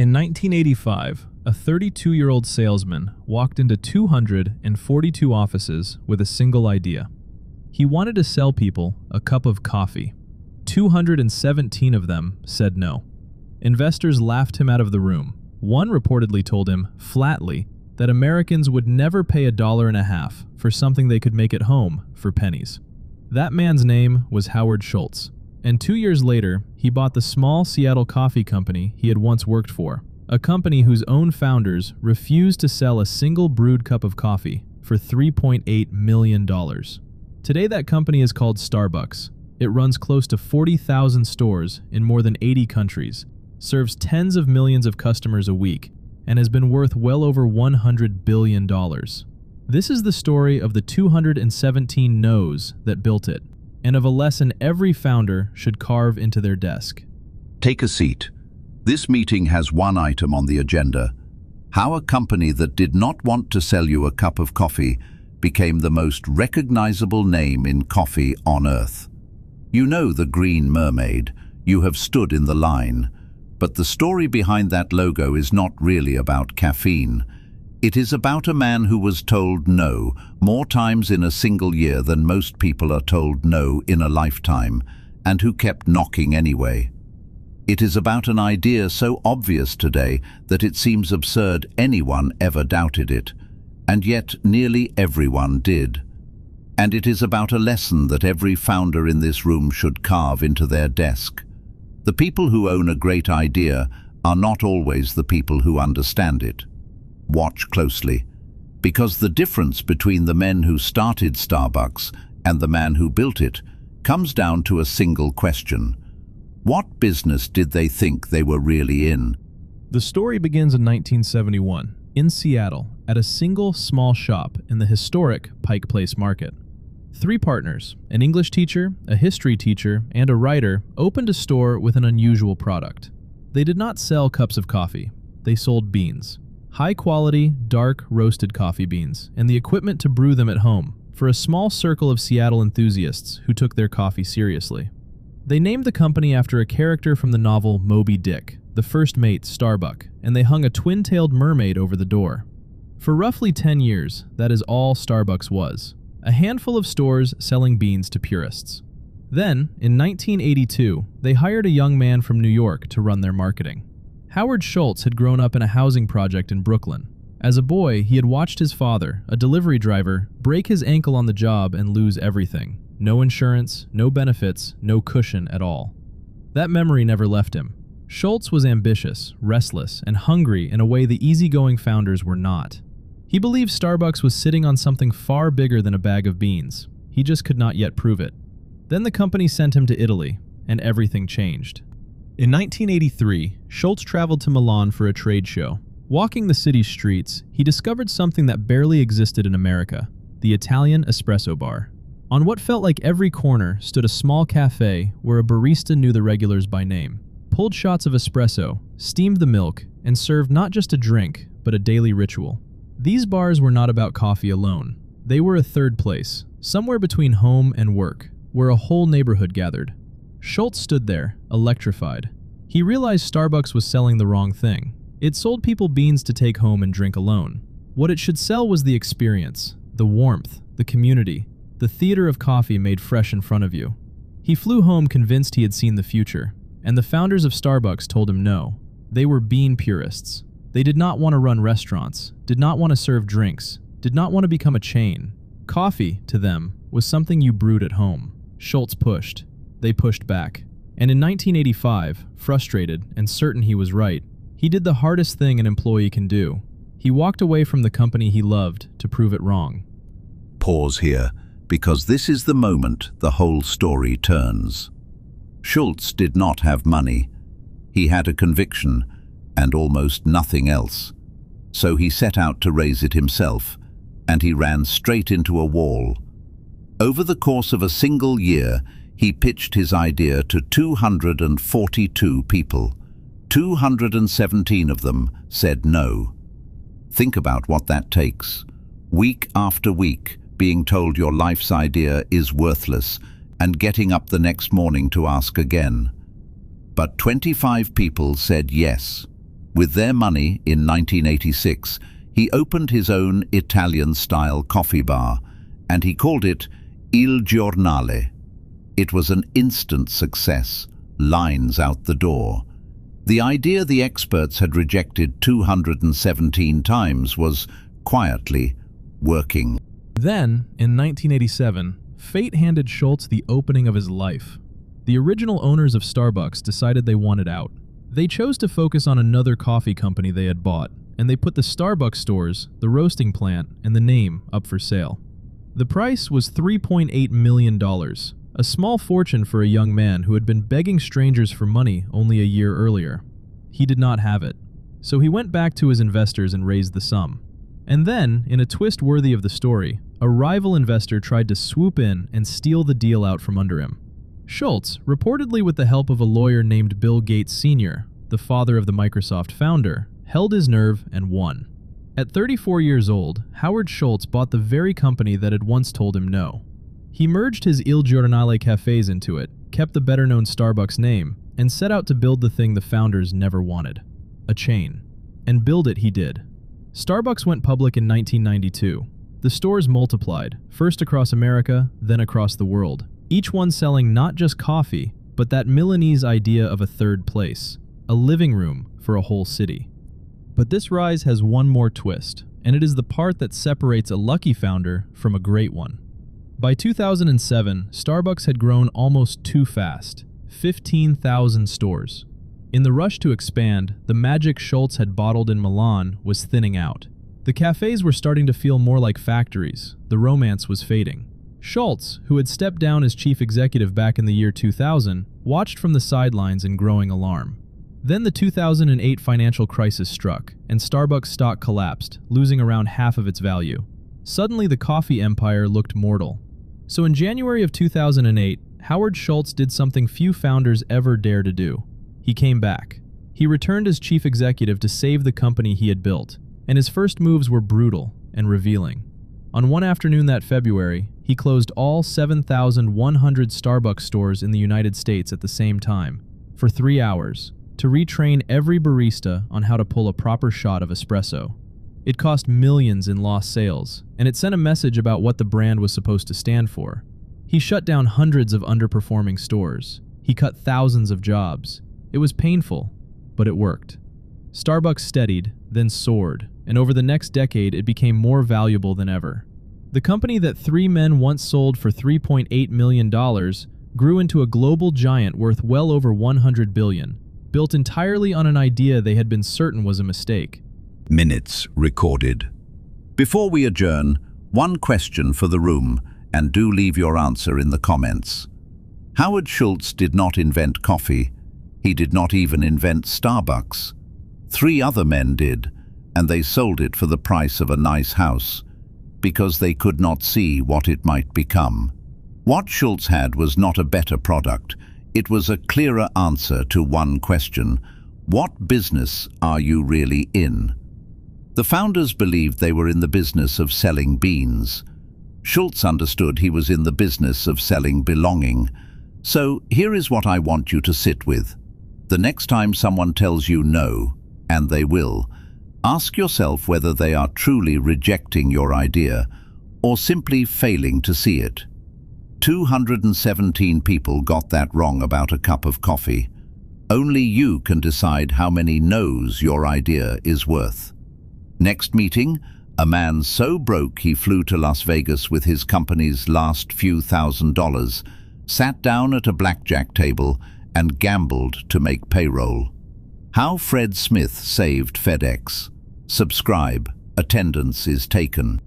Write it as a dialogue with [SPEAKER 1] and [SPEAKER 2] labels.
[SPEAKER 1] In 1985, a 32-year-old salesman walked into 242 offices with a single idea. He wanted to sell people a cup of coffee. 217 of them said no. Investors laughed him out of the room. One reportedly told him, flatly, that Americans would never pay $1.50 for something they could make at home for pennies. That man's name was Howard Schultz, and 2 years later, he bought the small Seattle coffee company he had once worked for, a company whose own founders refused to sell a single brewed cup of coffee for $3.8 million. Today, that company is called Starbucks. It runs close to 40,000 stores in more than 80 countries, serves tens of millions of customers a week, and has been worth well over $100 billion. This is the story of the 217 no's that built it, and of a lesson every founder should carve into their desk.
[SPEAKER 2] Take a seat. This meeting has one item on the agenda: how a company that did not want to sell you a cup of coffee became the most recognizable name in coffee on earth. You know the Green Mermaid. You have stood in the line. But the story behind that logo is not really about caffeine. It is about a man who was told no more times in a single year than most people are told no in a lifetime, and who kept knocking anyway. It is about an idea so obvious today that it seems absurd anyone ever doubted it, and yet nearly everyone did. And it is about a lesson that every founder in this room should carve into their desk. The people who own a great idea are not always the people who understand it. Watch closely, because the difference between the men who started Starbucks and the man who built it comes down to a single question: what business did they think they were really in?
[SPEAKER 1] The story begins in 1971, in Seattle, at a single small shop in the historic Pike Place Market. 3 partners, an English teacher, a history teacher, and a writer, opened a store with an unusual product. They did not sell cups of coffee. They sold beans. High-quality, dark, roasted coffee beans, and the equipment to brew them at home for a small circle of Seattle enthusiasts who took their coffee seriously. They named the company after a character from the novel Moby Dick, the first mate, Starbuck, and they hung a twin-tailed mermaid over the door. For roughly 10 years, that is all Starbucks was: a handful of stores selling beans to purists. Then, in 1982, they hired a young man from New York to run their marketing. Howard Schultz had grown up in a housing project in Brooklyn. As a boy, he had watched his father, a delivery driver, break his ankle on the job and lose everything. No insurance, no benefits, no cushion at all. That memory never left him. Schultz was ambitious, restless, and hungry in a way the easygoing founders were not. He believed Starbucks was sitting on something far bigger than a bag of beans. He just could not yet prove it. Then the company sent him to Italy, and everything changed. In 1983, Schultz traveled to Milan for a trade show. Walking the city's streets, he discovered something that barely existed in America: the Italian espresso bar. On what felt like every corner stood a small cafe where a barista knew the regulars by name, pulled shots of espresso, steamed the milk, and served not just a drink, but a daily ritual. These bars were not about coffee alone. They were a third place, somewhere between home and work, where a whole neighborhood gathered. Schultz stood there, electrified. He realized Starbucks was selling the wrong thing. It sold people beans to take home and drink alone. What it should sell was the experience, the warmth, the community, the theater of coffee made fresh in front of you. He flew home convinced he had seen the future, and the founders of Starbucks told him no. They were bean purists. They did not want to run restaurants, did not want to serve drinks, did not want to become a chain. Coffee, to them, was something you brewed at home. Schultz pushed. They pushed back. And in 1985, frustrated and certain he was right, he did the hardest thing an employee can do. He walked away from the company he loved to prove it wrong.
[SPEAKER 2] Pause here, because this is the moment the whole story turns. Schultz did not have money. He had a conviction, and almost nothing else. So he set out to raise it himself, and he ran straight into a wall. Over the course of a single year, he pitched his idea to 242 people. 217 of them said no. Think about what that takes. Week after week, being told your life's idea is worthless and getting up the next morning to ask again. But 25 people said yes. With their money, in 1986, he opened his own Italian-style coffee bar, and he called it Il Giornale. It was an instant success, lines out the door. The idea the experts had rejected 217 times was quietly working.
[SPEAKER 1] Then, in 1987, fate handed Schultz the opening of his life. The original owners of Starbucks decided they wanted out. They chose to focus on another coffee company they had bought, and they put the Starbucks stores, the roasting plant, and the name up for sale. The price was $3.8 million, a small fortune for a young man who had been begging strangers for money only a year earlier. He did not have it, so he went back to his investors and raised the sum. And then, in a twist worthy of the story, a rival investor tried to swoop in and steal the deal out from under him. Schultz, reportedly with the help of a lawyer named Bill Gates Sr., the father of the Microsoft founder, held his nerve and won. At 34 years old, Howard Schultz bought the very company that had once told him no. He merged his Il Giornale cafes into it, kept the better-known Starbucks name, and set out to build the thing the founders never wanted, a chain. And build it he did. Starbucks went public in 1992. The stores multiplied, first across America, then across the world, each one selling not just coffee, but that Milanese idea of a third place, a living room for a whole city. But this rise has one more twist, and it is the part that separates a lucky founder from a great one. By 2007, Starbucks had grown almost too fast, 15,000 stores. In the rush to expand, the magic Schultz had bottled in Milan was thinning out. The cafes were starting to feel more like factories. The romance was fading. Schultz, who had stepped down as chief executive back in the year 2000, watched from the sidelines in growing alarm. Then the 2008 financial crisis struck, and Starbucks stock collapsed, losing around half of its value. Suddenly, the coffee empire looked mortal. So in January of 2008, Howard Schultz did something few founders ever dare to do. He came back. He returned as chief executive to save the company he had built, and his first moves were brutal and revealing. On one afternoon that February, he closed all 7,100 Starbucks stores in the United States at the same time, for 3 hours, to retrain every barista on how to pull a proper shot of espresso. It cost millions in lost sales, and it sent a message about what the brand was supposed to stand for. He shut down hundreds of underperforming stores. He cut thousands of jobs. It was painful, but it worked. Starbucks steadied, then soared, and over the next decade it became more valuable than ever. The company that 3 men once sold for $3.8 million grew into a global giant worth well over $100 billion, built entirely on an idea they had been certain was a mistake.
[SPEAKER 2] Minutes recorded. Before we adjourn, one question for the room, and do leave your answer in the comments. Howard Schultz did not invent coffee. He did not even invent Starbucks. 3 other men did, and they sold it for the price of a nice house, because they could not see what it might become. What Schultz had was not a better product. It was a clearer answer to one question: what business are you really in? The founders believed they were in the business of selling beans. Schultz understood he was in the business of selling belonging. So here is what I want you to sit with. The next time someone tells you no, and they will, ask yourself whether they are truly rejecting your idea or simply failing to see it. 217 people got that wrong about a cup of coffee. Only you can decide how many no's your idea is worth. Next meeting, a man so broke he flew to Las Vegas with his company's last few $1,000s, sat down at a blackjack table and gambled to make payroll. How Fred Smith saved FedEx. Subscribe. Attendance is taken.